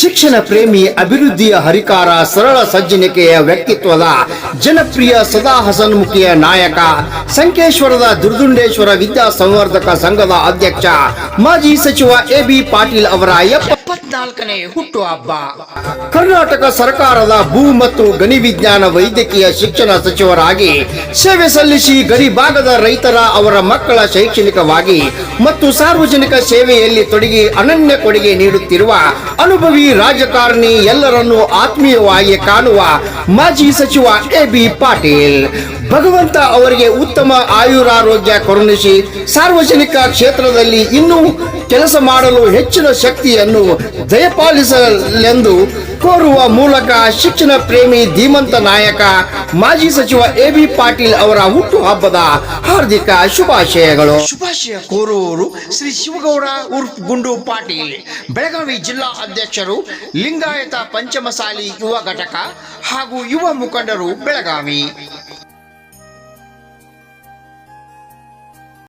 ಶಿಕ್ಷಣ ಪ್ರೇಮಿ, ಅಭಿವೃದ್ಧಿಯ ಹರಿಕಾರ, ಸರಳ ಸಜ್ಜನಿಕೆಯ ವ್ಯಕ್ತಿತ್ವದ ಜನಪ್ರಿಯ ಸದಾ ಹಸನ್ಮುಖಿಯ ನಾಯಕ, ಸಂಕೇಶ್ವರದ ದುರ್ದುಂಡೇಶ್ವರ ವಿದ್ಯಾ ಸಂವರ್ಧಕ ಸಂಘದ ಅಧ್ಯಕ್ಷ, ಮಾಜಿ ಸಚಿವ ಎ.ಬಿ. ಪಾಟೀಲ್ ಅವರ 74ನೇ ಹುಟ್ಟುಹಬ್ಬ. ಕರ್ನಾಟಕ ಸರ್ಕಾರದ ಭೂ ಮತ್ತು ಗಣಿ ವಿಜ್ಞಾನ ವೈದ್ಯಕೀಯ ಶಿಕ್ಷಣ ಸಚಿವರಾಗಿ ಸೇವೆ ಸಲ್ಲಿಸಿ ಗಡಿ ಭಾಗದ ರೈತರ ಅವರ ಮಕ್ಕಳ ಶೈಕ್ಷಣಿಕವಾಗಿ ಮತ್ತು ಸಾರ್ವಜನಿಕ ಸೇವೆಯಲ್ಲಿ ತೊಡಗಿ ಅನನ್ಯ ಕೊಡುಗೆ ನೀಡುತ್ತಿರುವ ಅನುಭವಿ ರಾಜಕಾರಣಿ, ಎಲ್ಲರನ್ನೂ ಆತ್ಮೀಯವಾಗಿ ಕಾಣುವ ಮಾಜಿ ಸಚಿವ ಎ.ಬಿ. ಪಾಟೀಲ್. ಭಗವಂತ ಅವರಿಗೆ ಉತ್ತಮ ಆಯುರಾರೋಗ್ಯ ಕರುಣಿಸಿ ಸಾರ್ವಜನಿಕ ಕ್ಷೇತ್ರದಲ್ಲಿ ಇನ್ನೂ ಕೆಲಸ ಮಾಡಲು ಹೆಚ್ಚಿನ ಶಕ್ತಿಯನ್ನು ದಯಪಾಲಿಸಲೆಂದು ಕೋರುವ ಮೂಲಕ ಶಿಕ್ಷಣ ಪ್ರೇಮಿ ಧೀಮಂತ ನಾಯಕ ಮಾಜಿ ಸಚಿವ ಎ.ಬಿ. ಪಾಟೀಲ್ ಅವರ ಹುಟ್ಟುಹಬ್ಬದ ಹಾರ್ದಿಕ ಶುಭಾಶಯಗಳು. ಶುಭಾಶಯ ಕೋರುವವರು ಶ್ರೀ ಶಿವಗೌಡ ಉರ್ಫ್ ಗುಂಡು ಪಾಟೀಲ್, ಬೆಳಗಾವಿ ಜಿಲ್ಲಾ ಅಧ್ಯಕ್ಷರು, ಲಿಂಗಾಯತ ಪಂಚಮಸಾಲಿ ಯುವ ಘಟಕ ಹಾಗೂ ಯುವ ಮುಖಂಡರು, ಬೆಳಗಾವಿ.